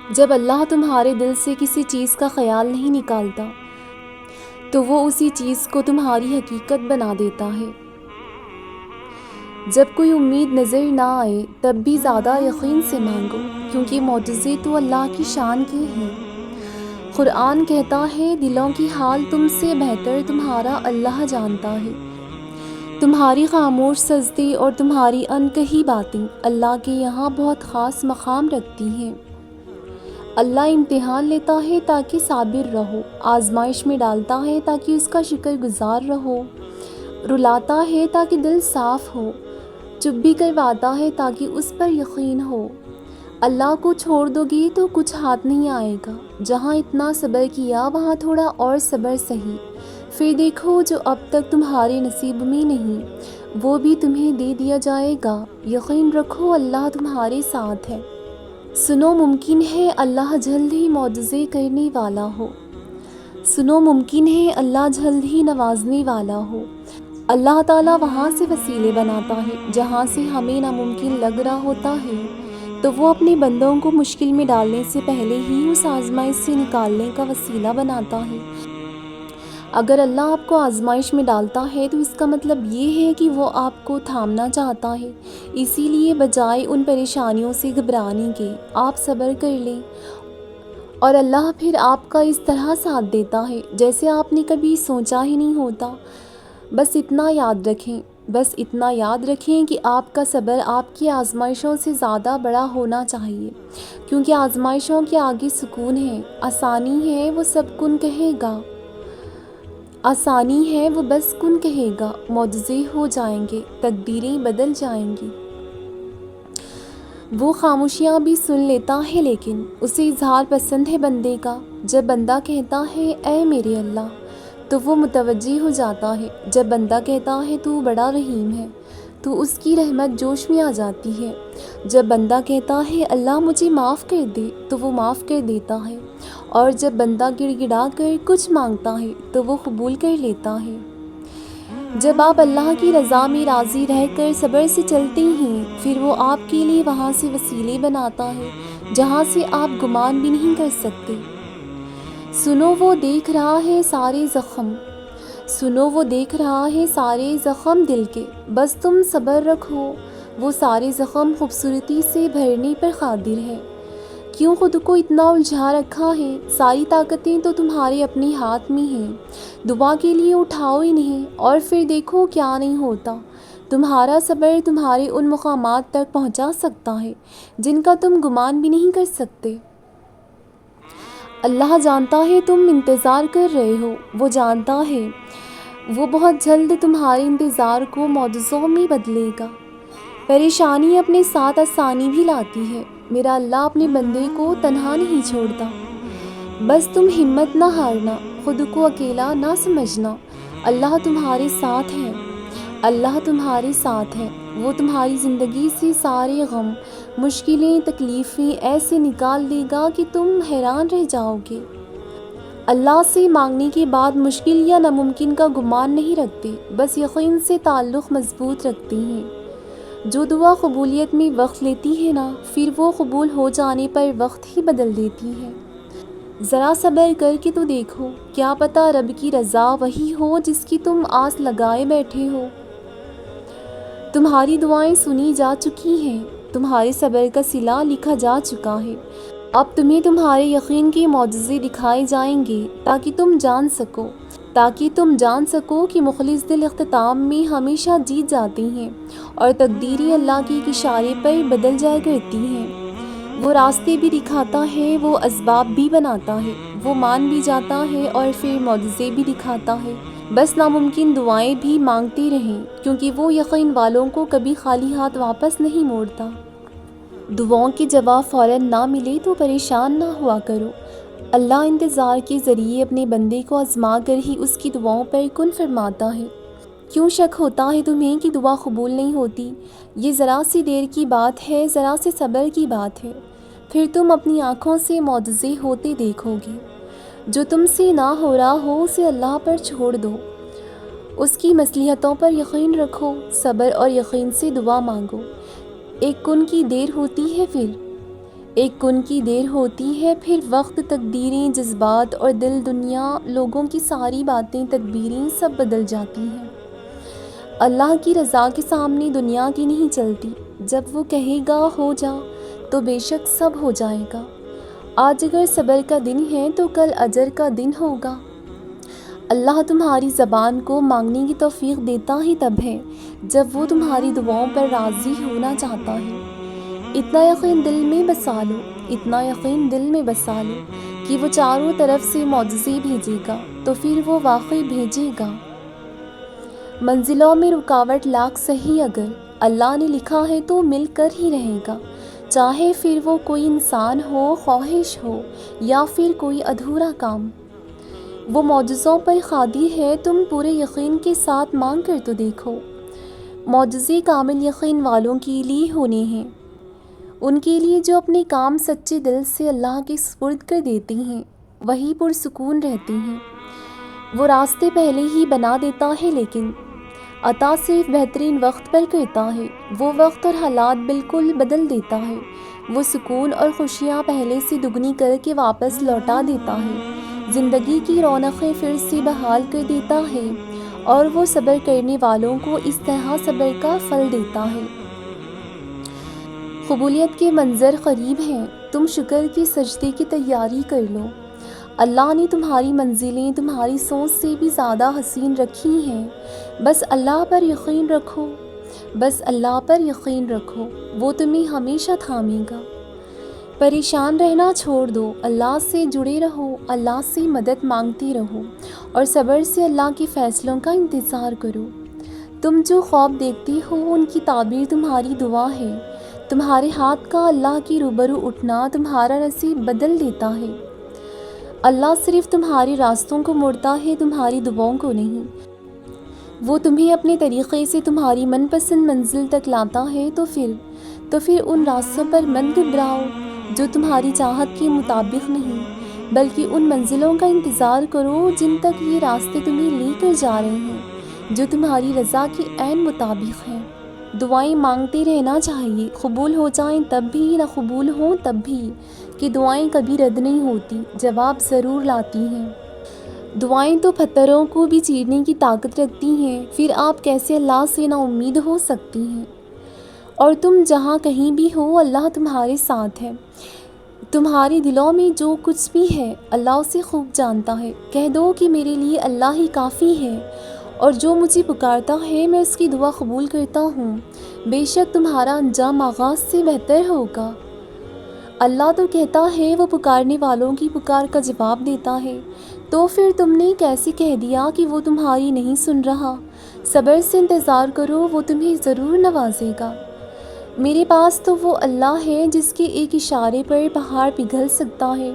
جب اللہ تمہارے دل سے کسی چیز کا خیال نہیں نکالتا تو وہ اسی چیز کو تمہاری حقیقت بنا دیتا ہے۔ جب کوئی امید نظر نہ آئے تب بھی زیادہ یقین سے مانگو، کیونکہ معجزے تو اللہ کی شان کے ہیں۔ قرآن کہتا ہے دلوں کی حال تم سے بہتر تمہارا اللہ جانتا ہے۔ تمہاری خاموش سجدے اور تمہاری انکہی باتیں اللہ کے یہاں بہت خاص مقام رکھتی ہیں۔ اللہ امتحان لیتا ہے تاکہ صابر رہو، آزمائش میں ڈالتا ہے تاکہ اس کا شکر گزار رہو، رلاتا ہے تاکہ دل صاف ہو، چپ بھی کرواتا ہے تاکہ اس پر یقین ہو۔ اللہ کو چھوڑ دو گی تو کچھ ہاتھ نہیں آئے گا، جہاں اتنا صبر کیا وہاں تھوڑا اور صبر سہی، پھر دیکھو جو اب تک تمہارے نصیب میں نہیں وہ بھی تمہیں دے دیا جائے گا۔ یقین رکھو اللہ تمہارے ساتھ ہے۔ سنو ممکن ہے اللہ جلد ہی معجزے کرنے والا ہو، سنو ممکن ہے اللہ جلد ہی نوازنے والا ہو۔ اللہ تعالیٰ وہاں سے وسیلے بناتا ہے جہاں سے ہمیں ناممکن لگ رہا ہوتا ہے، تو وہ اپنے بندوں کو مشکل میں ڈالنے سے پہلے ہی اس آزمائش سے نکالنے کا وسیلہ بناتا ہے۔ اگر اللہ آپ کو آزمائش میں ڈالتا ہے تو اس کا مطلب یہ ہے کہ وہ آپ کو تھامنا چاہتا ہے، اسی لیے بجائے ان پریشانیوں سے گھبرانے کے آپ صبر کر لیں، اور اللہ پھر آپ کا اس طرح ساتھ دیتا ہے جیسے آپ نے کبھی سوچا ہی نہیں ہوتا۔ بس اتنا یاد رکھیں کہ آپ کا صبر آپ کی آزمائشوں سے زیادہ بڑا ہونا چاہیے، کیونکہ آزمائشوں کے آگے سکون ہے۔ آسانی ہے وہ سب کن کہے گا، آسانی ہے وہ بس کن کہے گا، معجزے ہو جائیں گے، تقدیریں بدل جائیں گی۔ وہ خاموشیاں بھی سن لیتا ہے لیکن اسے اظہار پسند ہے بندے کا۔ جب بندہ کہتا ہے اے میرے اللہ تو وہ متوجہ ہو جاتا ہے، جب بندہ کہتا ہے تو بڑا رحیم ہے تو اس کی رحمت جوش میں آ جاتی ہے، جب بندہ کہتا ہے اللہ مجھے معاف کر دے تو وہ معاف کر دیتا ہے، اور جب بندہ گڑ گڑا کر کچھ مانگتا ہے تو وہ قبول کر لیتا ہے۔ جب آپ اللہ کی رضا میں راضی رہ کر صبر سے چلتے ہیں پھر وہ آپ کے لیے وہاں سے وسیلے بناتا ہے جہاں سے آپ گمان بھی نہیں کر سکتے۔ سنو وہ دیکھ رہا ہے سارے زخم، سنو وہ دیکھ رہا ہے سارے زخم دل کے، بس تم صبر رکھو، وہ سارے زخم خوبصورتی سے بھرنے پر قادر ہے۔ کیوں خود کو اتنا الجھا رکھا ہے؟ ساری طاقتیں تو تمہارے اپنے ہاتھ میں ہیں، دعا کے لیے اٹھاؤ انہیں اور پھر دیکھو کیا نہیں ہوتا۔ تمہارا صبر تمہارے ان مقامات تک پہنچا سکتا ہے جن کا تم گمان بھی نہیں کر سکتے۔ اللہ جانتا ہے تم انتظار کر رہے ہو، وہ جانتا ہے، وہ بہت جلد تمہارے انتظار کو معجزوں میں بدلے گا۔ پریشانی اپنے ساتھ آسانی بھی لاتی ہے، میرا اللہ اپنے بندے کو تنہا نہیں چھوڑتا۔ بس تم ہمت نہ ہارنا، خود کو اکیلا نہ سمجھنا، اللہ تمہارے ساتھ ہے، اللہ تمہارے ساتھ ہے، وہ تمہاری زندگی سے سارے غم، مشکلیں، تکلیفیں ایسے نکال دے گا کہ تم حیران رہ جاؤ گے۔ اللہ سے مانگنے کے بعد مشکل یا ناممکن کا گمان نہیں رکھتے، بس یقین سے تعلق مضبوط رکھتے ہیں۔ جو دعا قبولیت میں وقت لیتی ہے نا، پھر وہ قبول ہو جانے پر وقت ہی بدل دیتی ہے۔ ذرا صبر کر کے تو دیکھو، کیا پتہ رب کی رضا وہی ہو جس کی تم آس لگائے بیٹھے ہو۔ تمہاری دعائیں سنی جا چکی ہیں، تمہارے صبر کا صلہ لکھا جا چکا ہے، اب تمہیں تمہارے یقین کے معجزے دکھائے جائیں گے تاکہ تم جان سکو کہ مخلص دل اختتام میں ہمیشہ جیت جاتے ہیں، اور تقدیریں اللہ کے اشارے پر بدل جایا کرتی ہیں۔ وہ راستے بھی دکھاتا ہے، وہ اسباب بھی بناتا ہے، وہ مان بھی جاتا ہے اور پھر معجزے بھی دکھاتا ہے۔ بس ناممکن دعائیں بھی مانگتے رہیں، کیونکہ وہ یقین والوں کو کبھی خالی ہاتھ واپس نہیں موڑتا۔ دعاؤں کے جواب فوراً نہ ملے تو پریشان نہ ہوا کرو، اللہ انتظار کے ذریعے اپنے بندے کو آزما کر ہی اس کی دعاؤں پر کن فرماتا ہے۔ کیوں شک ہوتا ہے تمہیں کہ دعا قبول نہیں ہوتی؟ یہ ذرا سی دیر کی بات ہے، ذرا سے صبر کی بات ہے، پھر تم اپنی آنکھوں سے معجزے ہوتے دیکھو گے۔ جو تم سے نہ ہو رہا ہو اسے اللہ پر چھوڑ دو، اس کی مصلحتوں پر یقین رکھو، صبر اور یقین سے دعا مانگو۔ ایک کن کی دیر ہوتی ہے، پھر ایک کن کی دیر ہوتی ہے، پھر وقت، تقدیریں، جذبات اور دل، دنیا، لوگوں کی ساری باتیں، تدبیریں سب بدل جاتی ہیں۔ اللہ کی رضا کے سامنے دنیا کی نہیں چلتی۔ جب وہ کہے گا ہو جا تو بے شک سب ہو جائے گا۔ آج اگر صبر کا دن ہے تو کل اجر کا دن ہوگا۔ اللہ تمہاری زبان کو مانگنے کی توفیق دیتا ہی تب ہے جب وہ تمہاری دعاؤں پر راضی ہونا چاہتا ہے۔ اتنا یقین دل میں بسا لو، اتنا یقین دل میں بسا لو کہ وہ چاروں طرف سے معجزے بھیجے گا تو پھر وہ واقعی بھیجے گا۔ منزلوں میں رکاوٹ لاکھ سہی، اگر اللہ نے لکھا ہے تو مل کر ہی رہے گا، چاہے پھر وہ کوئی انسان ہو، خواہش ہو یا پھر کوئی ادھورا کام۔ وہ معجزوں پر قادر ہے، تم پورے یقین کے ساتھ مانگ کر تو دیکھو۔ معجزے کامل یقین والوں کے لیے ہونے ہیں، ان کے لیے جو اپنے کام سچے دل سے اللہ کے سپرد کر دیتے ہیں، وہی پرسکون رہتے ہیں۔ وہ راستے پہلے ہی بنا دیتا ہے، لیکن عطا صرف بہترین وقت پر کرتا ہے۔ وہ وقت اور حالات بالکل بدل دیتا ہے۔ وہ سکون اور خوشیاں پہلے سے دگنی کر کے واپس لوٹا دیتا ہے۔ زندگی کی رونقیں پھر سے بحال کر دیتا ہے، اور وہ صبر کرنے والوں کو اس طرح صبر کا پھل دیتا ہے۔ قبولیت کے منظر قریب ہیں، تم شکر کے سجدے کی تیاری کر لو۔ اللہ نے تمہاری منزلیں تمہاری سوچ سے بھی زیادہ حسین رکھی ہیں۔ بس اللہ پر یقین رکھو، بس اللہ پر یقین رکھو، وہ تمہیں ہمیشہ تھامے گا۔ پریشان رہنا چھوڑ دو، اللہ سے جڑے رہو، اللہ سے مدد مانگتے رہو اور صبر سے اللہ کے فیصلوں کا انتظار کرو۔ تم جو خواب دیکھتے ہو ان کی تعبیر تمہاری دعا ہے۔ تمہارے ہاتھ کا اللہ کی روبرو اٹھنا تمہارا نصیب بدل دیتا ہے۔ اللہ صرف تمہارے راستوں کو موڑتا ہے، تمہاری دعاؤں کو نہیں۔ وہ تمہیں اپنے طریقے سے تمہاری من پسند منزل تک لاتا ہے، تو پھر ان راستوں پر مت گھبراؤ جو تمہاری چاہت کے مطابق نہیں، بلکہ ان منزلوں کا انتظار کرو جن تک یہ راستے تمہیں لے کر جا رہے ہیں، جو تمہاری رضا کے عین مطابق ہیں۔ دعائیں مانگتے رہنا چاہیے، قبول ہو جائیں تب بھی، نہ قبول ہوں تب بھی، کہ دعائیں کبھی رد نہیں ہوتی، جواب ضرور لاتی ہیں۔ دعائیں تو پتھروں کو بھی چیرنے کی طاقت رکھتی ہیں، پھر آپ کیسے اللہ سے نا امید ہو سکتی ہیں؟ اور تم جہاں کہیں بھی ہو، اللہ تمہارے ساتھ ہے۔ تمہارے دلوں میں جو کچھ بھی ہے اللہ اسے خوب جانتا ہے۔ کہہ دو کہ میرے لیے اللہ ہی کافی ہے، اور جو مجھے پکارتا ہے میں اس کی دعا قبول کرتا ہوں۔ بے شک تمہارا انجام آغاز سے بہتر ہوگا۔ اللہ تو کہتا ہے وہ پکارنے والوں کی پکار کا جواب دیتا ہے، تو پھر تم نے کیسے کہہ دیا کہ وہ تمہاری نہیں سن رہا؟ صبر سے انتظار کرو، وہ تمہیں ضرور نوازے گا۔ میرے پاس تو وہ اللہ ہے جس کے ایک اشارے پر پہاڑ پگھل سکتا ہے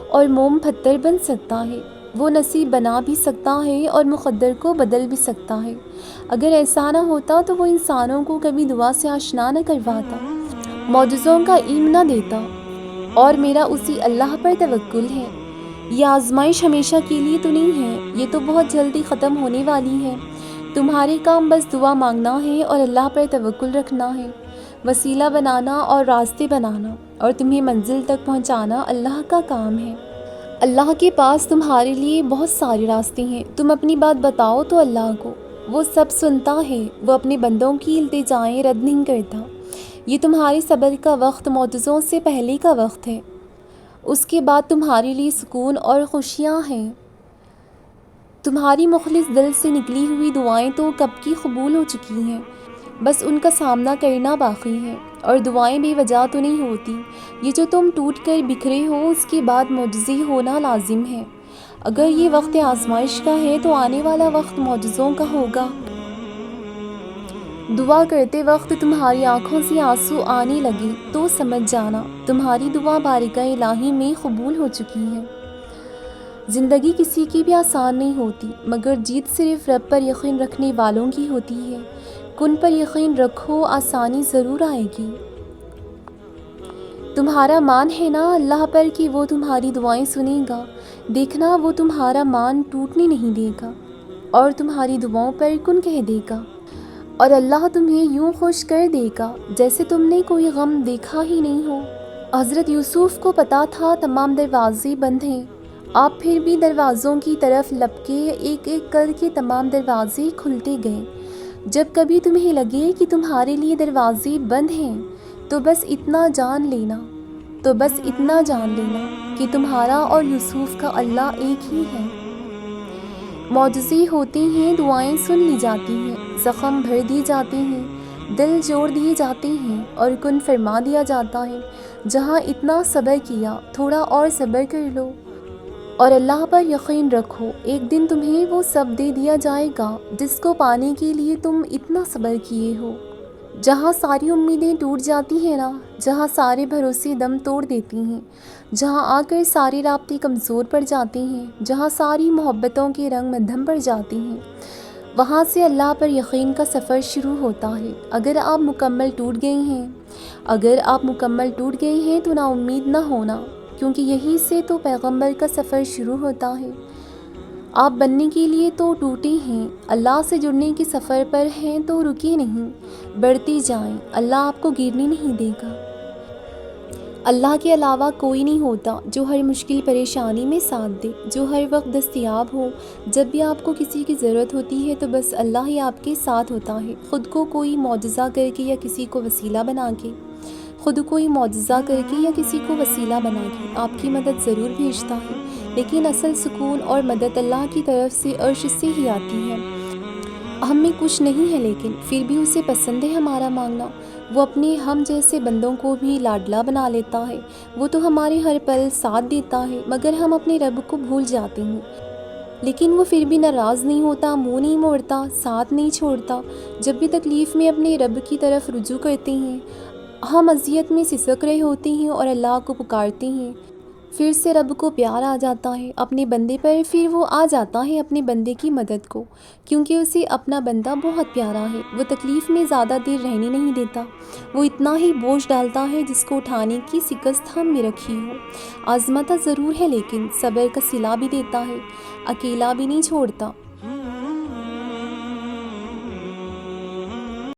اور موم پتھر بن سکتا ہے۔ وہ نصیب بنا بھی سکتا ہے اور مقدر کو بدل بھی سکتا ہے۔ اگر ایسا نہ ہوتا تو وہ انسانوں کو کبھی دعا سے آشنا نہ کرواتا، معجزوں کا علم نہ دیتا، اور میرا اسی اللہ پر توکل ہے۔ یہ آزمائش ہمیشہ کے لیے تو نہیں ہے، یہ تو بہت جلدی ختم ہونے والی ہے۔ تمہارے کام بس دعا مانگنا ہے اور اللہ پر توکل رکھنا ہے۔ وسیلہ بنانا اور راستے بنانا اور تمہیں منزل تک پہنچانا اللہ کا کام ہے۔ اللہ کے پاس تمہارے لیے بہت سارے راستے ہیں، تم اپنی بات بتاؤ تو اللہ کو، وہ سب سنتا ہے، وہ اپنے بندوں کی التجائیں رد نہیں کرتا۔ یہ تمہارے صبر کا وقت معجزوں سے پہلے کا وقت ہے، اس کے بعد تمہارے لیے سکون اور خوشیاں ہیں۔ تمہاری مخلص دل سے نکلی ہوئی دعائیں تو کب کی قبول ہو چکی ہیں، بس ان کا سامنا کرنا باقی ہے۔ اور دعائیں بے وجہ تو نہیں ہوتی، یہ جو تم ٹوٹ کر بکھرے ہو اس کے بعد معجزے ہونا لازم ہے۔ اگر یہ وقت آزمائش کا ہے تو آنے والا وقت معجزوں کا ہوگا۔ دعا کرتے وقت تمہاری آنکھوں سے آنسو آنے لگے تو سمجھ جانا تمہاری دعا بارگاہ الہی میں قبول ہو چکی ہے۔ زندگی کسی کی بھی آسان نہیں ہوتی، مگر جیت صرف رب پر یقین رکھنے والوں کی ہوتی ہے۔ کن پر یقین رکھو، آسانی ضرور آئے گی۔ تمہارا مان ہے نا اللہ پر کہ وہ تمہاری دعائیں سنے گا، دیکھنا وہ تمہارا مان ٹوٹنے نہیں دے گا اور تمہاری دعاؤں پر کن کہہ دے گا، اور اللہ تمہیں یوں خوش کر دے گا جیسے تم نے کوئی غم دیکھا ہی نہیں ہو۔ حضرت یوسف کو پتہ تھا تمام دروازے بند ہیں، آپ پھر بھی دروازوں کی طرف لپکے ایک ایک کر کے تمام دروازے کھلتے گئے۔ جب کبھی تمہیں لگے کہ تمہارے لیے دروازے بند ہیں تو بس اتنا جان لینا کہ تمہارا اور یوسف کا اللہ ایک ہی ہے۔ معجزے ہوتے ہیں، دعائیں سن لی جاتی ہیں، زخم بھر دیے جاتے ہیں، دل جوڑ دیے جاتے ہیں اور کن فرما دیا جاتا ہے۔ جہاں اتنا صبر کیا تھوڑا اور صبر کر لو اور اللہ پر یقین رکھو، ایک دن تمہیں وہ سب دے دیا جائے گا جس کو پانے کے لیے تم اتنا صبر کیے ہو۔ جہاں ساری امیدیں ٹوٹ جاتی ہیں نا، جہاں سارے بھروسے دم توڑ دیتی ہیں، جہاں آ کر سارے رابطے کمزور پڑ جاتے ہیں، جہاں ساری محبتوں کے رنگ مدھم پڑ جاتے ہیں، وہاں سے اللہ پر یقین کا سفر شروع ہوتا ہے۔ اگر آپ مکمل ٹوٹ گئے ہیں تو نا امید نہ ہونا، کیونکہ یہی سے تو پیغمبر کا سفر شروع ہوتا ہے۔ آپ بننے کے لیے تو ٹوٹے ہیں، اللہ سے جڑنے کے سفر پر ہیں تو رکے نہیں، بڑھتے جائیں، اللہ آپ کو گرنے نہیں دے گا۔ اللہ کے علاوہ کوئی نہیں ہوتا جو ہر مشکل پریشانی میں ساتھ دے، جو ہر وقت دستیاب ہو۔ جب بھی آپ کو کسی کی ضرورت ہوتی ہے تو بس اللہ ہی آپ کے ساتھ ہوتا ہے، خود کو کوئی معجزہ کر کے یا کسی کو وسیلہ بنا کے آپ کی مدد ضرور بھیجتا ہے، لیکن اصل سکون اور مدد اللہ کی طرف سے عرش سے ہی آتی ہے۔ ہم میں کچھ نہیں ہے لیکن پھر بھی اسے پسند ہے ہمارا مانگنا۔ وہ اپنے ہم جیسے بندوں کو بھی لاڈلا بنا لیتا ہے، وہ تو ہمارے ہر پل ساتھ دیتا ہے، مگر ہم اپنے رب کو بھول جاتے ہیں۔ لیکن وہ پھر بھی ناراض نہیں ہوتا، منہ نہیں موڑتا، ساتھ نہیں چھوڑتا۔ جب بھی تکلیف میں اپنے رب کی طرف رجوع کرتے ہیں، ہم اذیت میں سسک رہے ہوتے ہیں اور اللہ کو پکارتے ہیں، پھر سے رب کو پیار آ جاتا ہے اپنے بندے پر، پھر وہ آ جاتا ہے اپنے بندے کی مدد کو، کیونکہ اسے اپنا بندہ بہت پیارا ہے۔ وہ تکلیف میں زیادہ دیر رہنے نہیں دیتا، وہ اتنا ہی بوجھ ڈالتا ہے جس کو اٹھانے کی شکست ہم میں رکھی ہو۔ آزماتا ضرور ہے لیکن صبر کا صلہ بھی دیتا ہے، اکیلا بھی نہیں چھوڑتا۔